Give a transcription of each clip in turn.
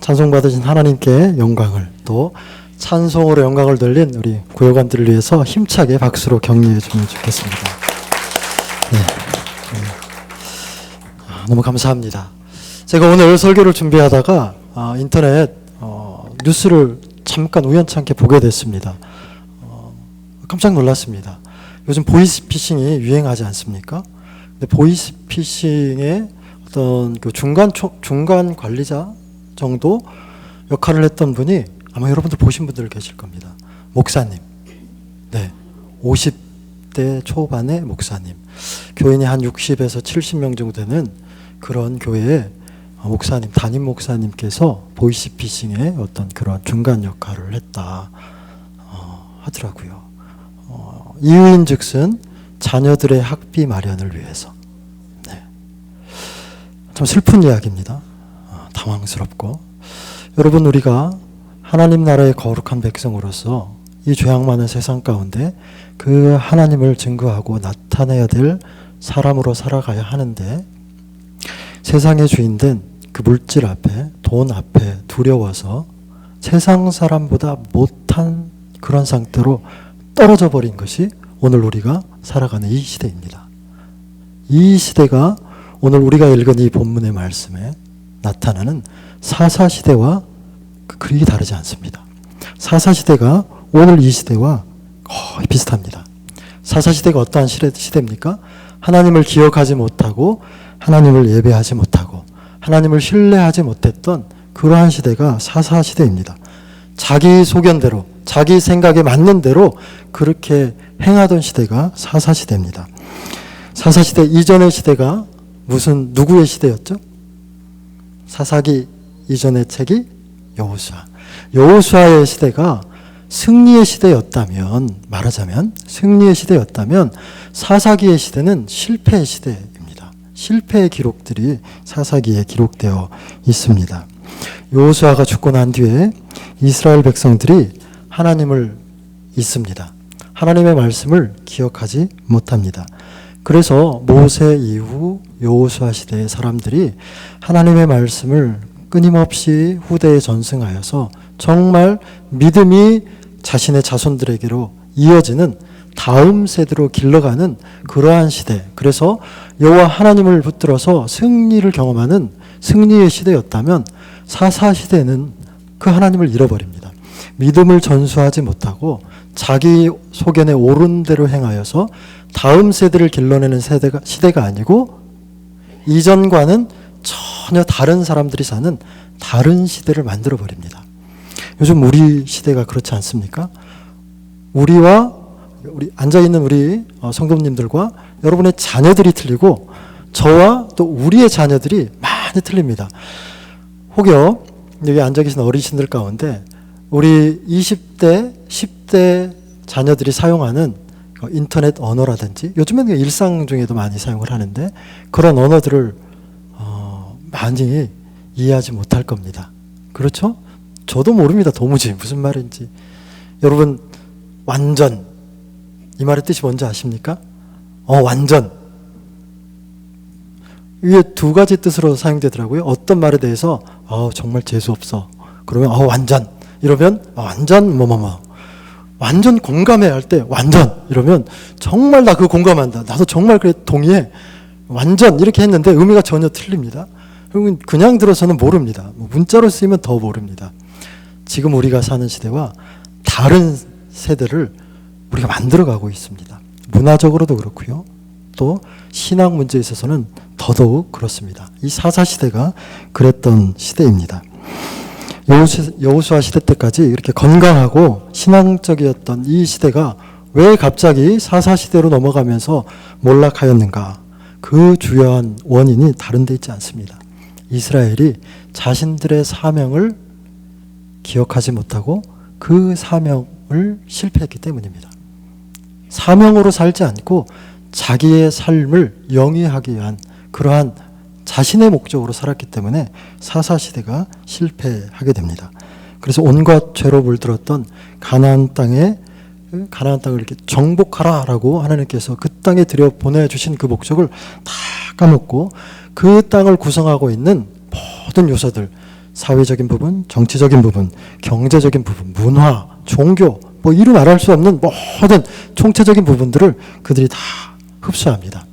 찬송받으신 하나님께 영광을, 또 찬송으로 영광을 돌린 우리 구역원들을 위해서 힘차게 박수로 격려해 주면 좋겠습니다. 네. 너무 감사합니다. 제가 오늘 설교를 준비하다가 인터넷 뉴스를 잠깐 우연찮게 보게 됐습니다. 깜짝 놀랐습니다. 요즘 보이스피싱이 유행하지 않습니까? 근데 보이스피싱의 어떤 그 중간 관리자 정도 역할을 했던 분이 아마 여러분들 보신 분들 계실 겁니다. 목사님. 네. 50대 초반의 목사님. 교인이 한 60에서 70명 정도 되는 그런 교회의 목사님, 담임 목사님께서 보이스피싱의 어떤 그런 중간 역할을 했다 하더라고요. 이유인즉슨 자녀들의 학비 마련을 위해서. 네. 참 슬픈 이야기입니다. 당황스럽고. 여러분, 우리가 하나님 나라의 거룩한 백성으로서 이 죄악 많은 세상 가운데 그 하나님을 증거하고 나타내야 될 사람으로 살아가야 하는데, 세상의 주인된 그 물질 앞에, 돈 앞에 두려워서 세상 사람보다 못한 그런 상태로 떨어져 버린 것이 오늘 우리가 살아가는 이 시대입니다. 이 시대가 오늘 우리가 읽은 이 본문의 말씀에 나타나는 사사시대와 그리 다르지 않습니다. 사사시대가 오늘 이 시대와 거의 비슷합니다. 사사시대가 어떠한 시대입니까? 하나님을 기억하지 못하고 하나님을 예배하지 못하고 하나님을 신뢰하지 못했던 그러한 시대가 사사시대입니다. 자기 소견대로, 자기 생각에 맞는 대로 그렇게 행하던 시대가 사사시대입니다. 사사시대 이전의 시대가 누구의 시대였죠? 사사기 이전의 책이 여호수아. 여호수아의 시대가 승리의 시대였다면, 말하자면 승리의 시대였다면 사사기의 시대는 실패의 시대입니다. 실패의 기록들이 사사기에 기록되어 있습니다. 여호수아가 죽고 난 뒤에 이스라엘 백성들이 하나님을 잊습니다. 하나님의 말씀을 기억하지 못합니다. 그래서 모세 이후 여호수아 시대의 사람들이 하나님의 말씀을 끊임없이 후대에 전승하여서 정말 믿음이 자신의 자손들에게로 이어지는 다음 세대로 길러가는 그러한 시대, 그래서 여호와 하나님을 붙들어서 승리를 경험하는 승리의 시대였다면 사사시대는 그 하나님을 잃어버립니다. 믿음을 전수하지 못하고 자기 소견에 옳은 대로 행하여서 다음 세대를 길러내는 시대가 아니고 이전과는 전혀 다른 사람들이 사는 다른 시대를 만들어버립니다. 요즘 우리 시대가 그렇지 않습니까? 우리 앉아있는 우리 성도님들과 여러분의 자녀들이 틀리고 저와 또 우리의 자녀들이 많이 틀립니다. 혹여 여기 앉아 계신 어르신들 가운데 우리 20대, 10대 자녀들이 사용하는 인터넷 언어라든지 요즘에는 일상 중에도 많이 사용을 하는데 그런 언어들을 많이 이해하지 못할 겁니다. 그렇죠? 저도 모릅니다. 도무지 무슨 말인지. 여러분, 완전 이 말의 뜻이 뭔지 아십니까? 완전. 이게 두 가지 뜻으로 사용되더라고요. 어떤 말에 대해서 정말 재수없어. 그러면 완전. 이러면 완전 뭐뭐뭐. 완전 공감해 할 때 완전 이러면 정말 나 그거 공감한다. 나도 정말 그래 동의해. 완전 이렇게 했는데 의미가 전혀 틀립니다. 그냥 들어서는 모릅니다. 문자로 쓰이면 더 모릅니다. 지금 우리가 사는 시대와 다른 세대를 우리가 만들어가고 있습니다. 문화적으로도 그렇고요. 또 신앙 문제에 있어서는 더더욱 그렇습니다. 이 사사시대가 그랬던 시대입니다. 여호수아 시대 때까지 이렇게 건강하고 신앙적이었던 이 시대가 왜 갑자기 사사시대로 넘어가면서 몰락하였는가? 그 주요한 원인이 다른 데 있지 않습니다. 이스라엘이 자신들의 사명을 기억하지 못하고 그 사명을 실패했기 때문입니다. 사명으로 살지 않고 자기의 삶을 영위하기 위한 그러한 자신의 목적으로 살았기 때문에 사사시대가 실패하게 됩니다. 그래서 온갖 죄로 물들었던 가나안 땅을 이렇게 정복하라라고 하나님께서 그 땅에 들여 보내주신 그 목적을 다 까먹고 그 땅을 구성하고 있는 모든 요소들, 사회적인 부분, 정치적인 부분, 경제적인 부분, 문화, 종교, 뭐 이루 말할 수 없는 모든 총체적인 부분들을 그들이 다 흡수합니다.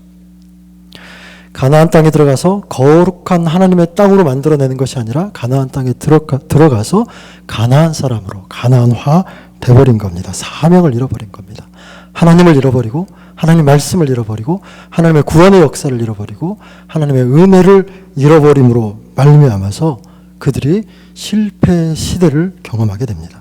가나안 땅에 들어가서 거룩한 하나님의 땅으로 만들어내는 것이 아니라 가나안 땅에 들어가서 가나안 사람으로 가나안화 돼버린 겁니다. 사명을 잃어버린 겁니다. 하나님을 잃어버리고 하나님의 말씀을 잃어버리고 하나님의 구원의 역사를 잃어버리고 하나님의 은혜를 잃어버림으로 말미암아서 그들이 실패 시대를 경험하게 됩니다.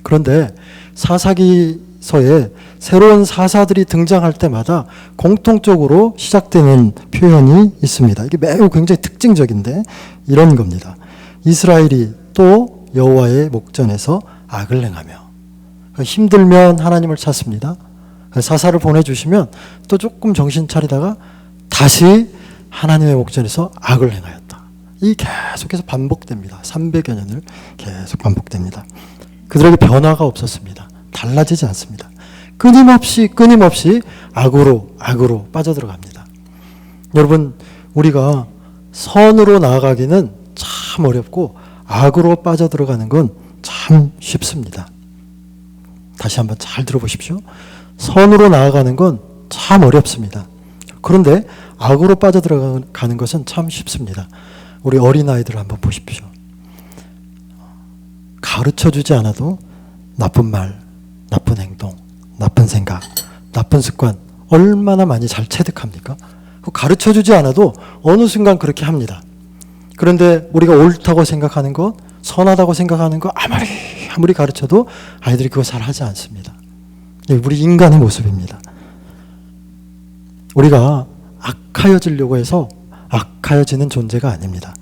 그런데 사사기서에 새로운 사사들이 등장할 때마다 공통적으로 시작되는 표현이 있습니다. 이게 매우 굉장히 특징적인데 이런 겁니다. 이스라엘이 또 여호와의 목전에서 악을 행하며 힘들면 하나님을 찾습니다. 사사를 보내주시면 또 조금 정신 차리다가 다시 하나님의 목전에서 악을 행하였다. 이 계속해서 반복됩니다. 300여 년을 계속 반복됩니다. 그들에게 변화가 없었습니다. 달라지지 않습니다. 끊임없이 악으로 빠져들어갑니다. 여러분, 우리가 선으로 나아가기는 참 어렵고 악으로 빠져들어가는 건 참 쉽습니다. 다시 한번 잘 들어보십시오. 선으로 나아가는 건 참 어렵습니다. 그런데 악으로 빠져들어가는 것은 참 쉽습니다. 우리 어린아이들 한번 보십시오. 가르쳐주지 않아도 나쁜 말, 나쁜 행동, 나쁜 생각, 나쁜 습관 얼마나 많이 잘 체득합니까? 가르쳐주지 않아도 어느 순간 그렇게 합니다. 그런데 우리가 옳다고 생각하는 것, 선하다고 생각하는 것 아무리 가르쳐도 아이들이 그거 잘 하지 않습니다. 우리 인간의 모습입니다. 우리가 악하여지려고 해서 악하여지는 존재가 아닙니다.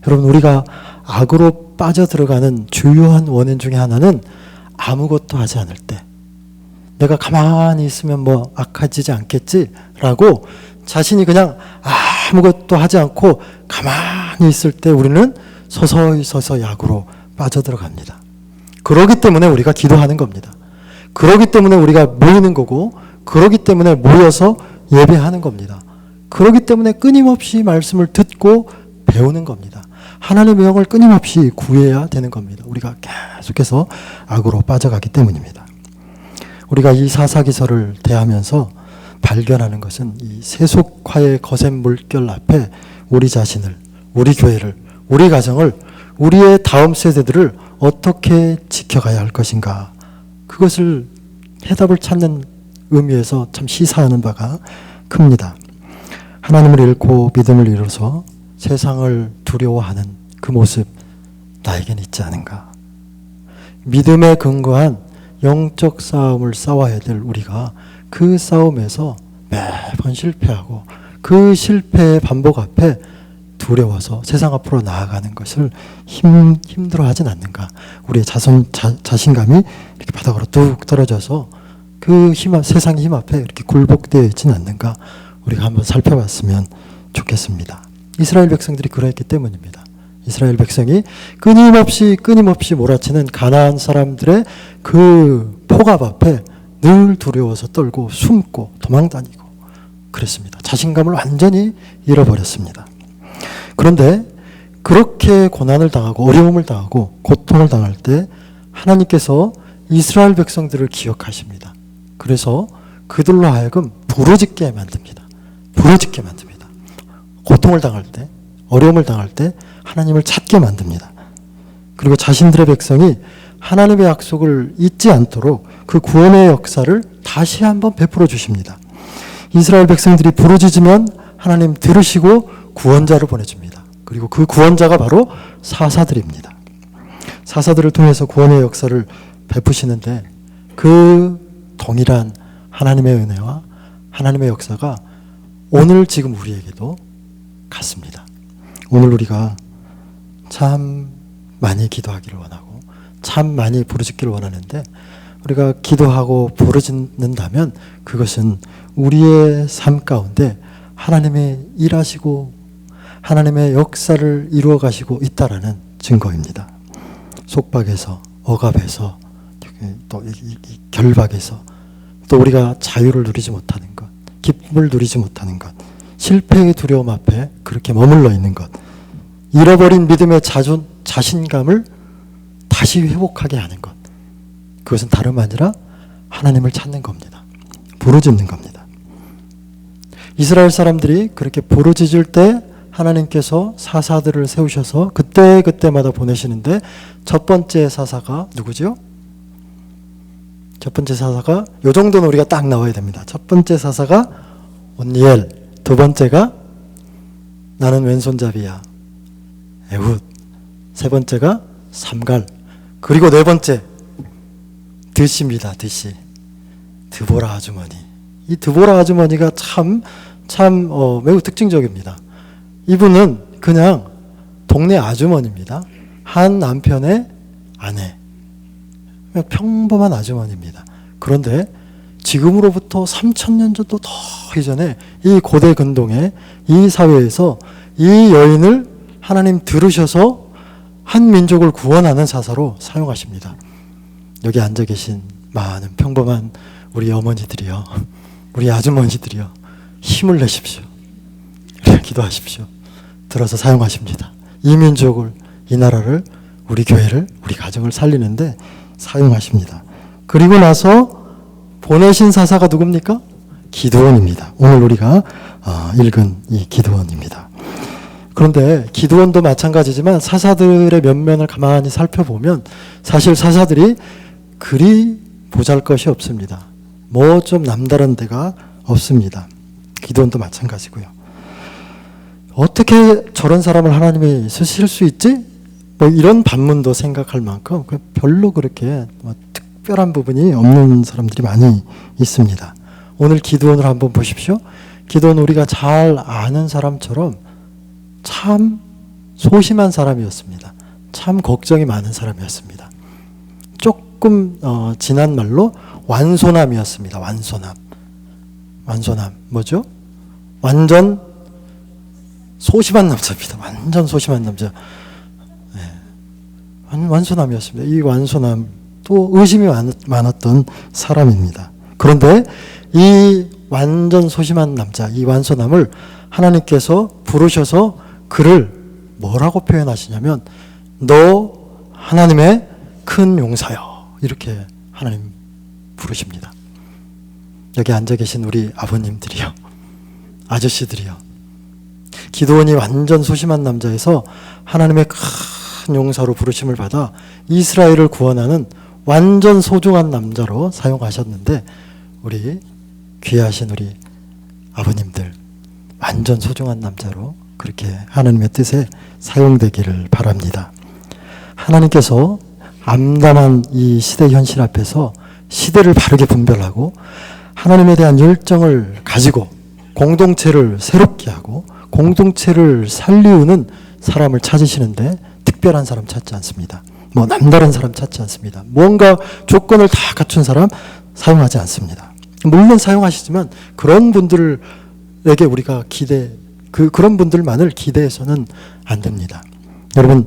여러분, 우리가 악으로 빠져들어가는 주요한 원인 중에 하나는 아무것도 하지 않을 때, 내가 가만히 있으면 뭐 악해지지 않겠지라고 자신이 그냥 아무것도 하지 않고 가만히 있을 때 우리는 서서히 악으로 빠져들어갑니다. 그러기 때문에 우리가 기도하는 겁니다. 그러기 때문에 우리가 모이는 거고, 그러기 때문에 모여서 예배하는 겁니다. 그러기 때문에 끊임없이 말씀을 듣고 배우는 겁니다. 하나님의 영을 끊임없이 구해야 되는 겁니다. 우리가 계속해서 악으로 빠져가기 때문입니다. 우리가 이 사사기서를 대하면서 발견하는 것은 이 세속화의 거센 물결 앞에 우리 자신을, 우리 교회를, 우리 가정을, 우리의 다음 세대들을 어떻게 지켜가야 할 것인가, 그것을 해답을 찾는 의미에서 참 시사하는 바가 큽니다. 하나님을 잃고 믿음을 잃어서 세상을 두려워하는 그 모습 나에겐 있지 않은가. 믿음에 근거한 영적 싸움을 싸워야 될 우리가 그 싸움에서 매번 실패하고 그 실패의 반복 앞에 두려워서 세상 앞으로 나아가는 것을 힘들어하진 않는가. 우리의 자신감이 이렇게 바닥으로 뚝 떨어져서 그 세상의 힘 앞에 이렇게 굴복되어 있지는 않는가. 우리가 한번 살펴봤으면 좋겠습니다. 이스라엘 백성들이 그랬기 때문입니다. 이스라엘 백성이 끊임없이 몰아치는 가나안 사람들의 그 폭압 앞에 늘 두려워서 떨고 숨고 도망다니고 그랬습니다. 자신감을 완전히 잃어버렸습니다. 그런데 그렇게 고난을 당하고 어려움을 당하고 고통을 당할 때 하나님께서 이스라엘 백성들을 기억하십니다. 그래서 그들로 하여금 부르짖게 만듭니다. 부르짖게 만듭니다. 고통을 당할 때, 어려움을 당할 때 하나님을 찾게 만듭니다. 그리고 자신들의 백성이 하나님의 약속을 잊지 않도록 그 구원의 역사를 다시 한번 베풀어 주십니다. 이스라엘 백성들이 부르짖으면 하나님 들으시고 구원자를 보내줍니다. 그리고 그 구원자가 바로 사사들입니다. 사사들을 통해서 구원의 역사를 베푸시는데 그 동일한 하나님의 은혜와 하나님의 역사가 오늘 지금 우리에게도 같습니다. 오늘 우리가 참 많이 기도하기를 원하고 참 많이 부르짖기를 원하는데 우리가 기도하고 부르짖는다면 그것은 우리의 삶 가운데 하나님이 일하시고 하나님의 역사를 이루어 가시고 있다라는 증거입니다. 속박에서, 억압에서, 또 이 결박에서, 또 우리가 자유를 누리지 못하는 것, 기쁨을 누리지 못하는 것, 실패의 두려움 앞에 그렇게 머물러 있는 것, 잃어버린 믿음의 자신감을 다시 회복하게 하는 것. 그것은 다름 아니라 하나님을 찾는 겁니다. 부르짖는 겁니다. 이스라엘 사람들이 그렇게 부르짖을 때 하나님께서 사사들을 세우셔서 그때마다 보내시는데 첫 번째 사사가 누구죠? 첫 번째 사사가 요 정도는 우리가 딱 나와야 됩니다. 첫 번째 사사가 온니엘, 두 번째가 나는 왼손잡이야, 에훗, 세 번째가 삼갈, 그리고 네 번째 드시입니다. 드시, 드보라 아주머니. 이 드보라 아주머니가 참 매우 특징적입니다. 이분은 그냥 동네 아주머니입니다. 한 남편의 아내, 평범한 아주머니입니다. 그런데 지금으로부터 3000년 정도 더 이전에 이 고대 근동의 이 사회에서 이 여인을 하나님 들으셔서 한 민족을 구원하는 사사로 사용하십니다. 여기 앉아 계신 많은 평범한 우리 어머니들이요, 우리 아주머니들이요, 힘을 내십시오. 기도하십시오. 들어서 사용하십니다. 이 민족을, 이 나라를, 우리 교회를, 우리 가정을 살리는데 사용하십니다. 그리고 나서 보내신 사사가 누굽니까? 기드온입니다. 오늘 우리가 읽은 이 기드온입니다. 그런데 기드온도 마찬가지지만 사사들의 면면을 가만히 살펴보면 사실 사사들이 그리 보잘것이 없습니다. 뭐 좀 남다른 데가 없습니다. 기드온도 마찬가지고요. 어떻게 저런 사람을 하나님이 쓰실 수 있지? 뭐 이런 반문도 생각할 만큼 별로 그렇게 특별한 부분이 없는 사람들이 많이 있습니다. 오늘 기드온을 한번 보십시오. 기드온 우리가 잘 아는 사람처럼 참 소심한 사람이었습니다. 참 걱정이 많은 사람이었습니다. 조금 지난 말로 완소남이었습니다. 완소남 뭐죠? 완전 소심한 남자입니다. 완전 소심한 남자. 네. 완소남이었습니다. 이 완소남도 의심이 많았던 사람입니다. 그런데 이 완전 소심한 남자, 이 완소남을 하나님께서 부르셔서 그를 뭐라고 표현하시냐면 너 하나님의 큰 용사여, 이렇게 하나님 부르십니다. 여기 앉아 계신 우리 아버님들이요, 아저씨들이요, 기드온이 완전 소심한 남자에서 하나님의 큰 용사로 부르심을 받아 이스라엘을 구원하는 완전 소중한 남자로 사용하셨는데 우리 귀하신 우리 아버님들 완전 소중한 남자로 그렇게 하나님의 뜻에 사용되기를 바랍니다. 하나님께서 암담한 이 시대 현실 앞에서 시대를 바르게 분별하고 하나님에 대한 열정을 가지고 공동체를 새롭게 하고 공동체를 살리우는 사람을 찾으시는데 특별한 사람 찾지 않습니다. 뭐 남다른 사람 찾지 않습니다. 뭔가 조건을 다 갖춘 사람 사용하지 않습니다. 물론 사용하시지만 그런 분들에게 우리가 그런 분들만을 기대해서는 안 됩니다. 여러분,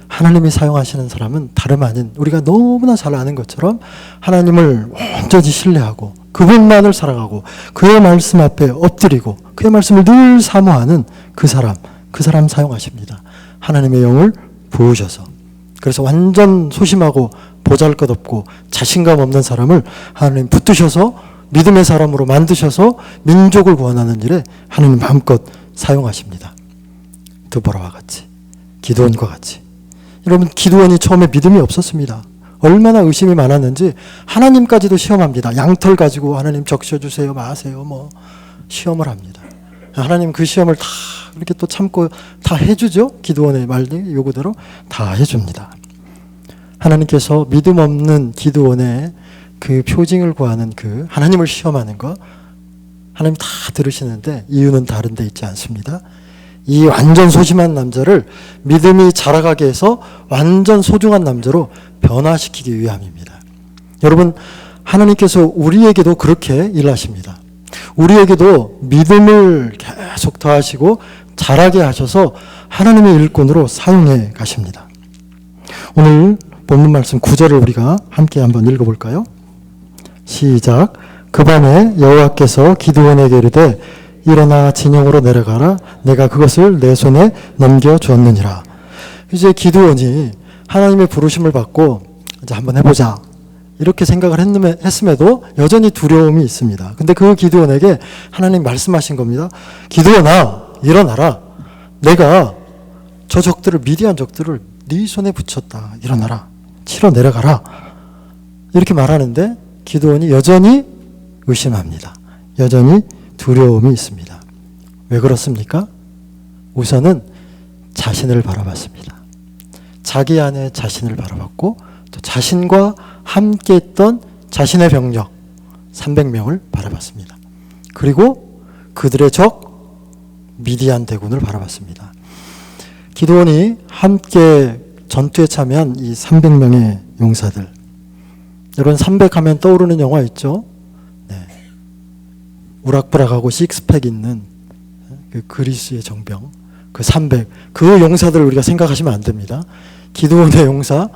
하나님이 사용하시는 사람은 다름 아닌 우리가 너무나 잘 아는 것처럼 하나님을 온전히 신뢰하고 그분만을 사랑하고 그의 말씀 앞에 엎드리고 그의 말씀을 늘 사모하는 그 사람 사용하십니다. 하나님의 영을 부으셔서. 그래서 완전 소심하고 보잘것없고 자신감 없는 사람을 하나님 붙드셔서 믿음의 사람으로 만드셔서 민족을 구원하는 일에 하나님 마음껏 사용하십니다. 드보라와 같이, 기드온과 같이. 여러분, 기드온이 처음에 믿음이 없었습니다. 얼마나 의심이 많았는지 하나님까지도 시험합니다. 양털 가지고 하나님 적셔주세요, 마세요, 뭐 시험을 합니다. 하나님 그 시험을 다 이렇게 또 참고 다 해주죠. 기드온의 말이 요구대로 다 해줍니다. 하나님께서 믿음 없는 기드온의 그 표징을 구하는 그 하나님을 시험하는 거 하나님 다 들으시는데 이유는 다른 데 있지 않습니다. 이 완전 소심한 남자를 믿음이 자라가게 해서 완전 소중한 남자로 변화시키기 위함입니다. 여러분, 하나님께서 우리에게도 그렇게 일하십니다. 우리에게도 믿음을 계속 더하시고 자라게 하셔서 하나님의 일꾼으로 사용해 가십니다. 오늘 본문 말씀 9절을 우리가 함께 한번 읽어볼까요? 시작. 그 밤에 여호와께서 기드온에게 이르되 일어나 진영으로 내려가라. 내가 그것을 내 손에 넘겨주었느니라. 이제 기드온이 하나님의 부르심을 받고 이제 한번 해보자 이렇게 생각을 했음에도 여전히 두려움이 있습니다. 근데 그 기드온에게 하나님 말씀하신 겁니다. 기드온아, 일어나라. 내가 저 적들을, 미디안 적들을 네 손에 붙였다. 일어나라. 치러 내려가라. 이렇게 말하는데 기드온이 여전히 의심합니다. 여전히 두려움이 있습니다. 왜 그렇습니까? 우선은 자신을 바라봤습니다. 자기 안에 자신을 바라봤고 또 자신과 함께 했던 자신의 병력 300명을 바라봤습니다. 그리고 그들의 적 미디안 대군을 바라봤습니다. 기드온이 함께 전투에 참여한 이 300명의 용사들, 여러분 300 하면 떠오르는 영화 있죠? 네. 우락부락하고 식스팩 있는 그 그리스의 정병, 그 300, 그 용사들을 우리가 생각하시면 안 됩니다. 기드온의 용사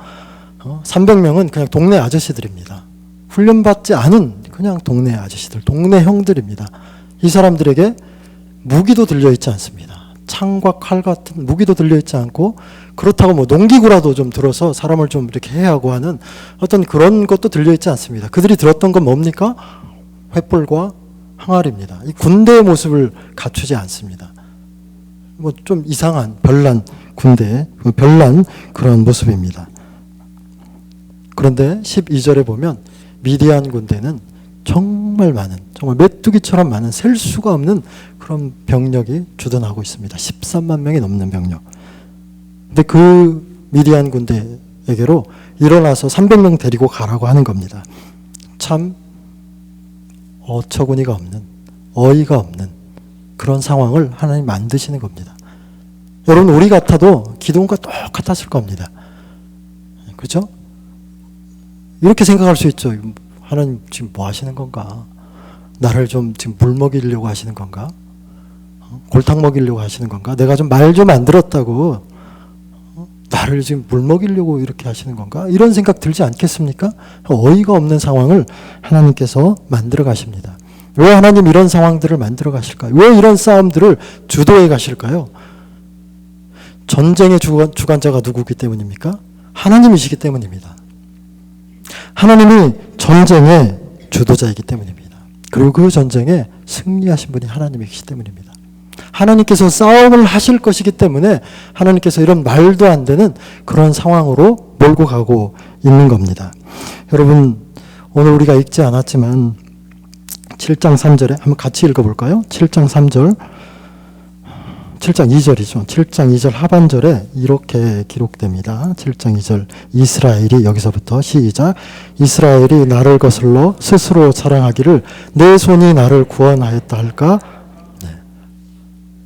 300명은 그냥 동네 아저씨들입니다. 훈련받지 않은 그냥 동네 아저씨들, 동네 형들입니다. 이 사람들에게 무기도 들려있지 않습니다. 창과 칼 같은 무기도 들려있지 않고, 그렇다고 뭐 농기구라도 좀 들어서 사람을 좀 이렇게 해하고 하는 어떤 그런 것도 들려있지 않습니다. 그들이 들었던 건 뭡니까? 횃불과 항아리입니다. 이 군대의 모습을 갖추지 않습니다. 뭐 좀 이상한 별난 군대, 별난 그런 모습입니다. 그런데 12절에 보면 미디안 군대는 정말 많은, 정말 메뚜기처럼 많은, 셀 수가 없는 그런 병력이 주둔하고 있습니다. 13만 명이 넘는 병력. 근데 그 미디안 군대에게로 일어나서 300명 데리고 가라고 하는 겁니다. 참 어처구니가 없는, 어이가 없는 그런 상황을 하나님 만드시는 겁니다. 여러분, 우리 같아도 기도원과 똑같았을 겁니다. 그렇죠? 이렇게 생각할 수 있죠. 하나님 지금 뭐 하시는 건가? 나를 좀 지금 물 먹이려고 하시는 건가? 골탕 먹이려고 하시는 건가? 내가 좀 말 좀 안 들었다고 나를 지금 물 먹이려고 이렇게 하시는 건가? 이런 생각 들지 않겠습니까? 어이가 없는 상황을 하나님께서 만들어 가십니다. 왜 하나님 이런 상황들을 만들어 가실까요? 왜 이런 싸움들을 주도해 가실까요? 전쟁의 주관자가 누구기 때문입니까? 하나님이시기 때문입니다. 하나님이 전쟁의 주도자이기 때문입니다. 그리고 그 전쟁에 승리하신 분이 하나님이시기 때문입니다. 하나님께서 싸움을 하실 것이기 때문에 하나님께서 이런 말도 안 되는 그런 상황으로 몰고 가고 있는 겁니다. 여러분, 오늘 우리가 읽지 않았지만 7장 3절에 한번 같이 읽어볼까요? 7장 3절, 7장 2절이죠. 7장 2절 하반절에 이렇게 기록됩니다. 7장 2절, 이스라엘이, 여기서부터 시작. 이스라엘이 나를 거슬러 스스로 자랑하기를 내 손이 나를 구원하였다 할까? 네.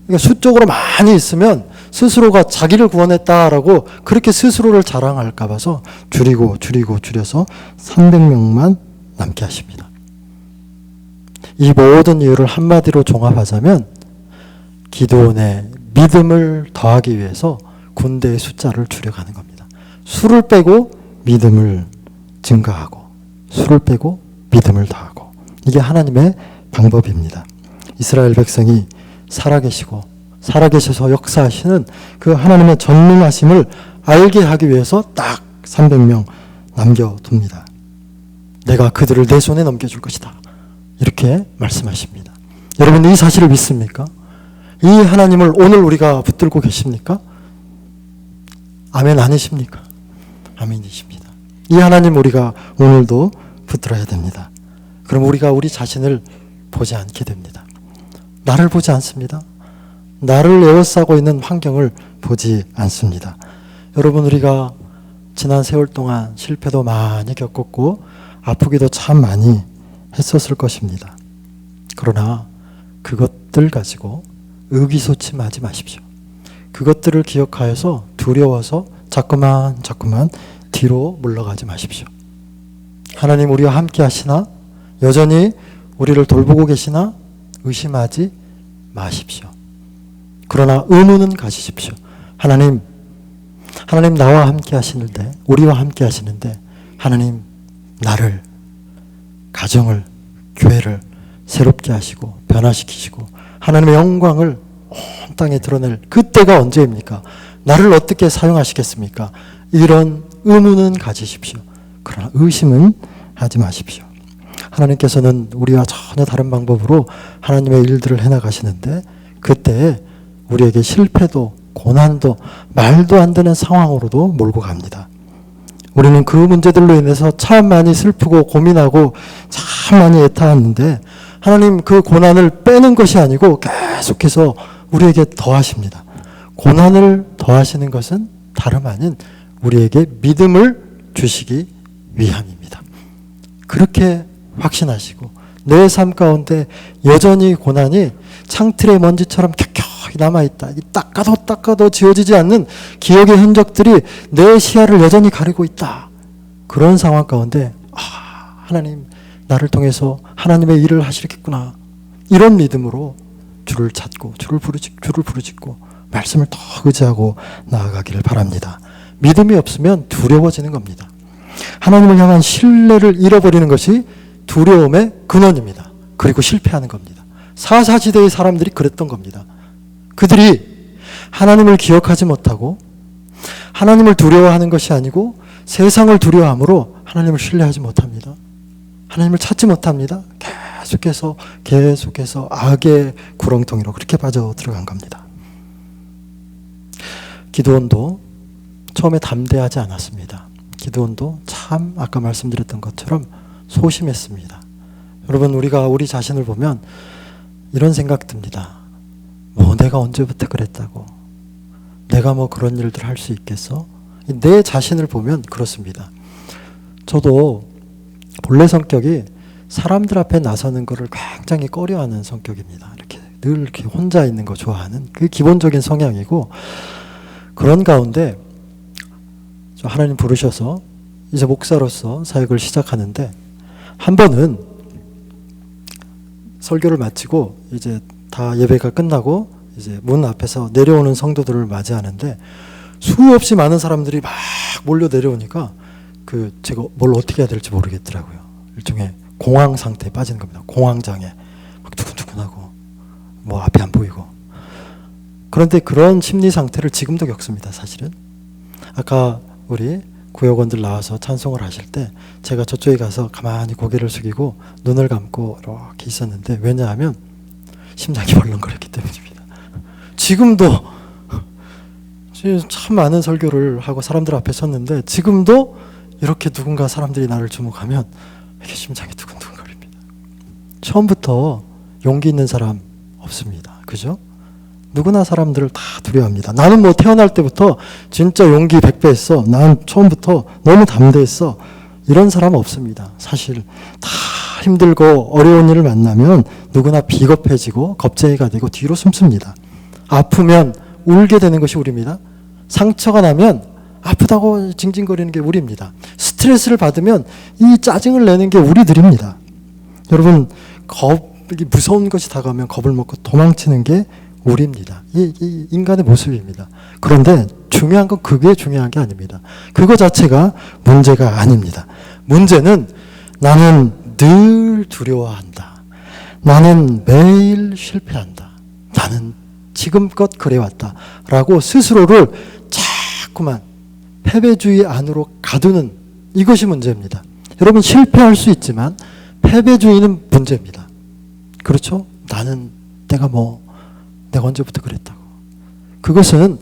그러니까 수적으로 많이 있으면 스스로가 자기를 구원했다라고 그렇게 스스로를 자랑할까 봐서 줄여서 300명만 남게 하십니다. 이 모든 이유를 한마디로 종합하자면 기드온의 믿음을 더하기 위해서 군대의 숫자를 줄여가는 겁니다. 수를 빼고 믿음을 증가하고, 수를 빼고 믿음을 더하고, 이게 하나님의 방법입니다. 이스라엘 백성이 살아계셔서 역사하시는 그 하나님의 전능하심을 알게 하기 위해서 딱 300명 남겨둡니다. 내가 그들을 내 손에 넘겨줄 것이다, 이렇게 말씀하십니다. 여러분, 이 사실을 믿습니까? 이 하나님을 오늘 우리가 붙들고 계십니까? 아멘 아니십니까? 아멘이십니다. 이 하나님 우리가 오늘도 붙들어야 됩니다. 그럼 우리가 우리 자신을 보지 않게 됩니다. 나를 보지 않습니다. 나를 에워싸고 있는 환경을 보지 않습니다. 여러분, 우리가 지난 세월 동안 실패도 많이 겪었고 아프기도 참 많이 했었을 것입니다. 그러나 그것들 가지고 의기소침하지 마십시오. 그것들을 기억하여서 두려워서 자꾸만 뒤로 물러가지 마십시오. 하나님 우리와 함께 하시나? 여전히 우리를 돌보고 계시나? 의심하지 마십시오. 그러나 의무는 가지십시오. 하나님 나와 함께 하시는데, 우리와 함께 하시는데 하나님 나를, 가정을, 교회를 새롭게 하시고 변화시키시고 하나님의 영광을 온 땅에 드러낼 그때가 언제입니까? 나를 어떻게 사용하시겠습니까? 이런 의문은 가지십시오. 그러나 의심은 하지 마십시오. 하나님께서는 우리와 전혀 다른 방법으로 하나님의 일들을 해나가시는데 그때 우리에게 실패도 고난도 말도 안 되는 상황으로도 몰고 갑니다. 우리는 그 문제들로 인해서 참 많이 슬프고 고민하고 참 많이 애타했는데 하나님 그 고난을 빼는 것이 아니고 계속해서 우리에게 더하십니다. 고난을 더하시는 것은 다름 아닌 우리에게 믿음을 주시기 위함입니다. 그렇게 확신하시고 내 삶 가운데 여전히 고난이 창틀의 먼지처럼 켜켜이 남아있다. 닦아도 지워지지 않는 기억의 흔적들이 내 시야를 여전히 가리고 있다. 그런 상황 가운데 하나님 나를 통해서 하나님의 일을 하시겠구나. 이런 믿음으로 주를 찾고 주를 부르짖고 말씀을 더 의지하고 나아가기를 바랍니다. 믿음이 없으면 두려워지는 겁니다. 하나님을 향한 신뢰를 잃어버리는 것이 두려움의 근원입니다. 그리고 실패하는 겁니다. 사사시대의 사람들이 그랬던 겁니다. 그들이 하나님을 기억하지 못하고 하나님을 두려워하는 것이 아니고 세상을 두려워함으로 하나님을 신뢰하지 못합니다. 하나님을 찾지 못합니다. 계속해서 악의 구렁텅이로 그렇게 빠져 들어간 겁니다. 기드온도 처음에 담대하지 않았습니다. 기드온도 참 아까 말씀드렸던 것처럼 소심했습니다. 여러분 우리가 우리 자신을 보면 이런 생각 듭니다. 내가 언제부터 그랬다고? 내가 그런 일들 할 수 있겠어? 내 자신을 보면 그렇습니다. 저도 본래 성격이 사람들 앞에 나서는 것을 굉장히 꺼려하는 성격입니다. 늘 이렇게 혼자 있는 거 좋아하는 그 기본적인 성향이고 그런 가운데 하나님 부르셔서 이제 목사로서 사역을 시작하는데 한 번은 설교를 마치고 이제 다 예배가 끝나고 이제 문 앞에서 내려오는 성도들을 맞이하는데 수없이 많은 사람들이 막 몰려 내려오니까 제가 뭘 어떻게 해야 될지 모르겠더라고요. 일종의 공황 상태에 빠지는 겁니다. 공황장애. 막 두근두근하고 앞이 안 보이고. 그런데 그런 심리 상태를 지금도 겪습니다. 사실은. 아까 우리 구역원들 나와서 찬송을 하실 때 제가 저쪽에 가서 가만히 고개를 숙이고 눈을 감고 이렇게 있었는데 왜냐하면 심장이 벌렁거렸기 때문입니다. 지금도 참 많은 설교를 하고 사람들 앞에 섰는데 지금도 이렇게 누군가 사람들이 나를 주목하면 이렇게 심장이 두근두근거립니다. 처음부터 용기 있는 사람 없습니다. 그죠? 누구나 사람들을 다 두려워합니다. 나는 태어날 때부터 진짜 용기 100배 했어. 난 처음부터 너무 담대했어. 이런 사람 없습니다. 사실 다 힘들고 어려운 일을 만나면 누구나 비겁해지고 겁쟁이가 되고 뒤로 숨습니다. 아프면 울게 되는 것이 우리입니다. 상처가 나면 아프다고 징징거리는 게 우리입니다. 스트레스를 받으면 이 짜증을 내는 게 우리들입니다. 여러분 무서운 것이 다가오면 겁을 먹고 도망치는 게 우리입니다. 이 인간의 모습입니다. 그런데 중요한 건 그게 중요한 게 아닙니다. 그거 자체가 문제가 아닙니다. 문제는 나는 늘 두려워한다. 나는 매일 실패한다. 나는 지금껏 그래왔다. 라고 스스로를 자꾸만 패배주의 안으로 가두는 이것이 문제입니다. 여러분 실패할 수 있지만 패배주의는 문제입니다. 그렇죠? 내가 언제부터 그랬다고. 그것은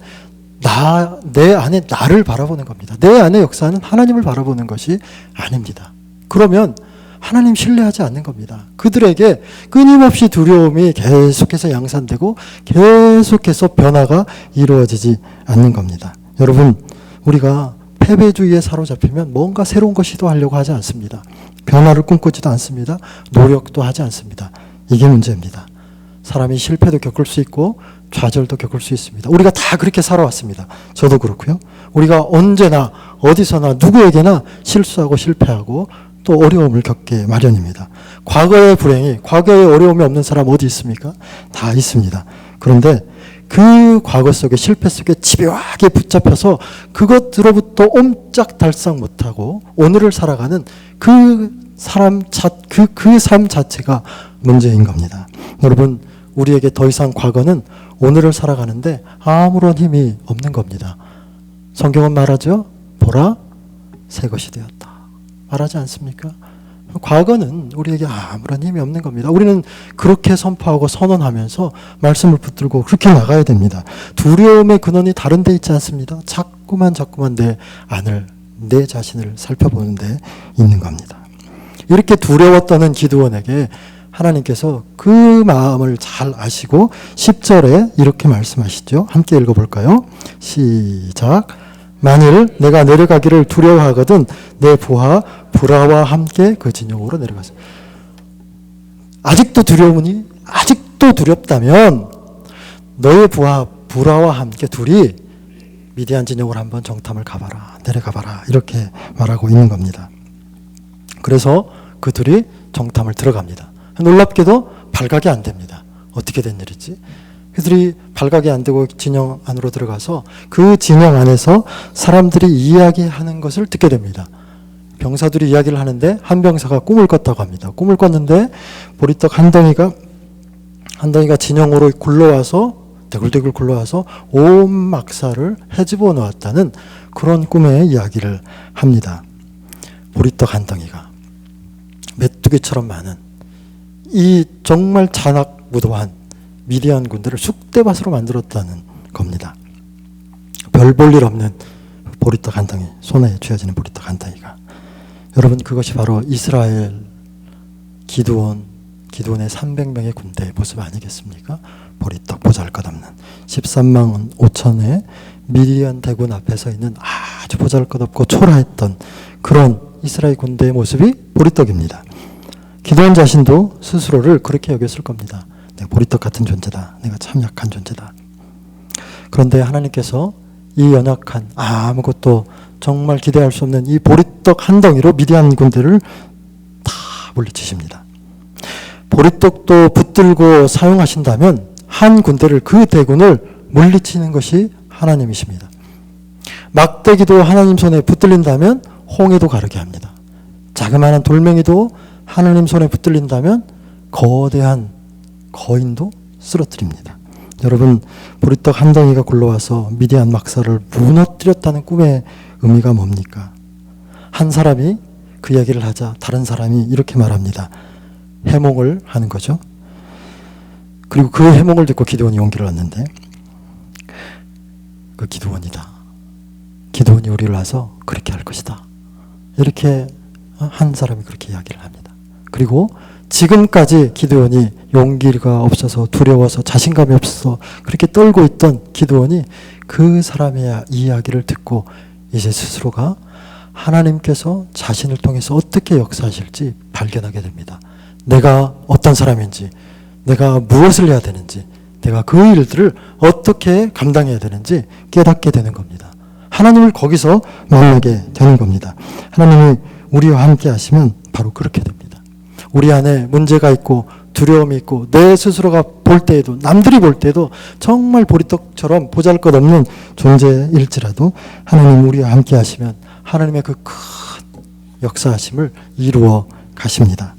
내 안에 나를 바라보는 겁니다. 내 안의 역사는 하나님을 바라보는 것이 아닙니다. 그러면 하나님 신뢰하지 않는 겁니다. 그들에게 끊임없이 두려움이 계속해서 양산되고 계속해서 변화가 이루어지지 않는 겁니다. 여러분 우리가 패배주의에 사로잡히면 뭔가 새로운 걸 시도하려고 하지 않습니다. 변화를 꿈꾸지도 않습니다. 노력도 하지 않습니다. 이게 문제입니다. 사람이 실패도 겪을 수 있고 좌절도 겪을 수 있습니다. 우리가 다 그렇게 살아왔습니다. 저도 그렇고요. 우리가 언제나 어디서나 누구에게나 실수하고 실패하고 또 어려움을 겪게 마련입니다. 과거의 불행이, 과거의 어려움이 없는 사람 어디 있습니까? 다 있습니다. 그런데 그 과거 속에 실패 속에 집요하게 붙잡혀서 그것으로부터 옴짝달싹 못하고 오늘을 살아가는 그 삶 자체가 문제인 겁니다. 여러분 우리에게 더 이상 과거는 오늘을 살아가는데 아무런 힘이 없는 겁니다. 성경은 말하죠. 보라, 새 것이 되었다. 말하지 않습니까? 과거는 우리에게 아무런 힘이 없는 겁니다. 우리는 그렇게 선포하고 선언하면서 말씀을 붙들고 그렇게 나가야 됩니다. 두려움의 근원이 다른 데 있지 않습니다. 자꾸만 내 자신을 살펴보는 데 있는 겁니다. 이렇게 두려워 떠는 기드온에게 하나님께서 그 마음을 잘 아시고 10절에 이렇게 말씀하시죠. 함께 읽어볼까요? 시작. 만일 내가 내려가기를 두려워하거든 내 부하 브라와 함께 그 진영으로 내려가서. 아직도 두려우니, 아직도 두렵다면 너의 부하 브라와 함께 둘이 미디안 진영으로 한번 정탐을 가봐라, 내려가봐라, 이렇게 말하고 있는 겁니다. 그래서 그 둘이 정탐을 들어갑니다. 놀랍게도 발각이 안 됩니다. 어떻게 된 일이지? 그들이 발각이 안 되고 진영 안으로 들어가서 그 진영 안에서 사람들이 이야기하는 것을 듣게 됩니다. 병사들이 이야기를 하는데 한 병사가 꿈을 꿨다고 합니다. 꿈을 꿨는데 보리떡 한 덩이가 진영으로 굴러와서 대굴대굴 굴러와서 온 막사를 헤집어 놓았다는 그런 꿈의 이야기를 합니다. 보리떡 한 덩이가 메뚜기처럼 많은 이 정말 잔악무도한 미디안 군대를 쑥대밭으로 만들었다는 겁니다. 별 볼 일 없는 보리떡 한 덩이, 손에 쥐어지는 보리떡 한 덩이가. 여러분, 그것이 바로 이스라엘 기드온의 300명의 군대의 모습 아니겠습니까? 보리떡 보잘것없는 13만 5천의 미디안 대군 앞에 서 있는 아주 보잘것없고 초라했던 그런 이스라엘 군대의 모습이 보리떡입니다. 기드온 자신도 스스로를 그렇게 여겼을 겁니다. 내가 보리떡 같은 존재다. 내가 참 약한 존재다. 그런데 하나님께서 이 연약한 아무것도 정말 기대할 수 없는 이 보리떡 한 덩이로 미디안 군대를 다 물리치십니다. 보리떡도 붙들고 사용하신다면 한 군대를, 그 대군을 물리치는 것이 하나님이십니다. 막대기도 하나님 손에 붙들린다면 홍해도 가르게 합니다. 자그마한 돌멩이도 하나님 손에 붙들린다면 거대한 거인도 쓰러뜨립니다. 여러분, 보리떡 한 덩이가 굴러와서 미디안 막사를 무너뜨렸다는 꿈의 의미가 뭡니까? 한 사람이 그 이야기를 하자 다른 사람이 이렇게 말합니다. 해몽을 하는 거죠. 그리고 그 해몽을 듣고 기드온이 용기를 얻는데, 그 기드온이다. 기드온이 우리를 와서 그렇게 할 것이다. 이렇게 한 사람이 그렇게 이야기를 합니다. 그리고 지금까지 기드온이 용기가 없어서 두려워서 자신감이 없어서 그렇게 떨고 있던 기드온이 그 사람의 이야기를 듣고 이제 스스로가 하나님께서 자신을 통해서 어떻게 역사하실지 발견하게 됩니다. 내가 어떤 사람인지, 내가 무엇을 해야 되는지, 내가 그 일들을 어떻게 감당해야 되는지 깨닫게 되는 겁니다. 하나님을 거기서 만나게 되는 겁니다. 하나님이 우리와 함께 하시면 바로 그렇게 됩니다. 우리 안에 문제가 있고 두려움이 있고 내 스스로가 볼 때에도, 남들이 볼 때도 정말 보리떡처럼 보잘것없는 존재일지라도 하나님 우리와 함께 하시면 하나님의 그 큰 역사하심을 이루어 가십니다.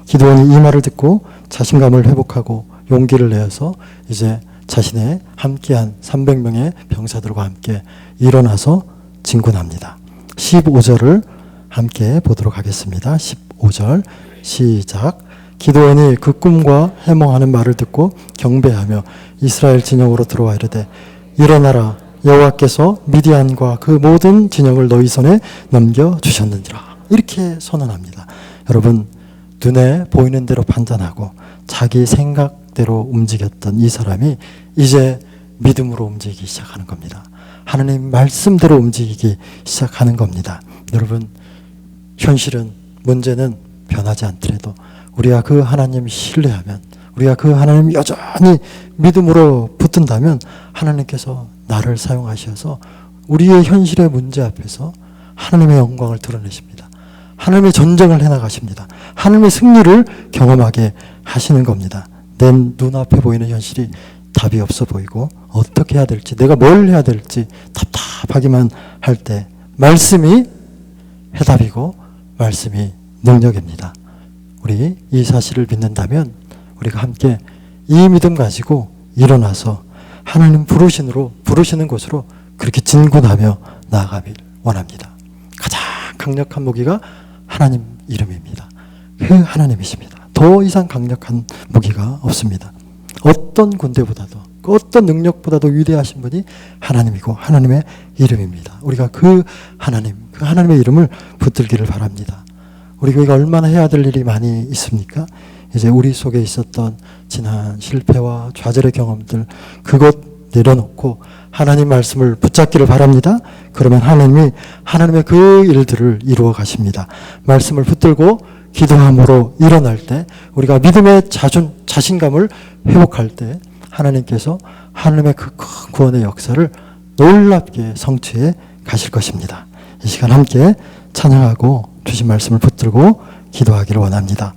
기드온이 이 말을 듣고 자신감을 회복하고 용기를 내어서 이제 자신의 함께한 300명의 병사들과 함께 일어나서 진군합니다. 15절을 함께 보도록 하겠습니다. 15절 시작. 기드온이 그 꿈과 해몽하는 말을 듣고 경배하며 이스라엘 진영으로 들어와 이르되 일어나라, 여호와께서 미디안과 그 모든 진영을 너희 손에 넘겨주셨느니라. 이렇게 선언합니다. 여러분, 눈에 보이는 대로 판단하고 자기 생각대로 움직였던 이 사람이 이제 믿음으로 움직이기 시작하는 겁니다. 하나님 말씀대로 움직이기 시작하는 겁니다. 여러분, 현실은, 문제는 변하지 않더라도 우리가 그 하나님 신뢰하면, 우리가 그 하나님 여전히 믿음으로 붙든다면 하나님께서 나를 사용하셔서 우리의 현실의 문제 앞에서 하나님의 영광을 드러내십니다. 하나님의 전쟁을 해나가십니다. 하나님의 승리를 경험하게 하시는 겁니다. 내 눈앞에 보이는 현실이 답이 없어 보이고 어떻게 해야 될지, 내가 뭘 해야 될지 답답하기만 할 때 말씀이 해답이고 말씀이 능력입니다. 우리 이 사실을 믿는다면 우리가 함께 이 믿음 가지고 일어나서 하나님 부르시는 곳으로 그렇게 진군하며 나아가길 원합니다. 가장 강력한 무기가 하나님 이름입니다. 그 하나님이십니다. 더 이상 강력한 무기가 없습니다. 어떤 군대보다도 어떤 능력보다도 위대하신 분이 하나님이고 하나님의 이름입니다. 우리가 그 하나님의 이름을 붙들기를 바랍니다. 우리 교회가 얼마나 해야 될 일이 많이 있습니까? 이제 우리 속에 있었던 지난 실패와 좌절의 경험들 그것 내려놓고 하나님 말씀을 붙잡기를 바랍니다. 그러면 하나님의 그 일들을 이루어 가십니다. 말씀을 붙들고 기도함으로 일어날 때 우리가 믿음의 자신감을 회복할 때 하나님께서 하나님의 그 큰 구원의 역사를 놀랍게 성취해 가실 것입니다. 이 시간 함께 찬양하고 주신 말씀을 붙들고 기도하기를 원합니다.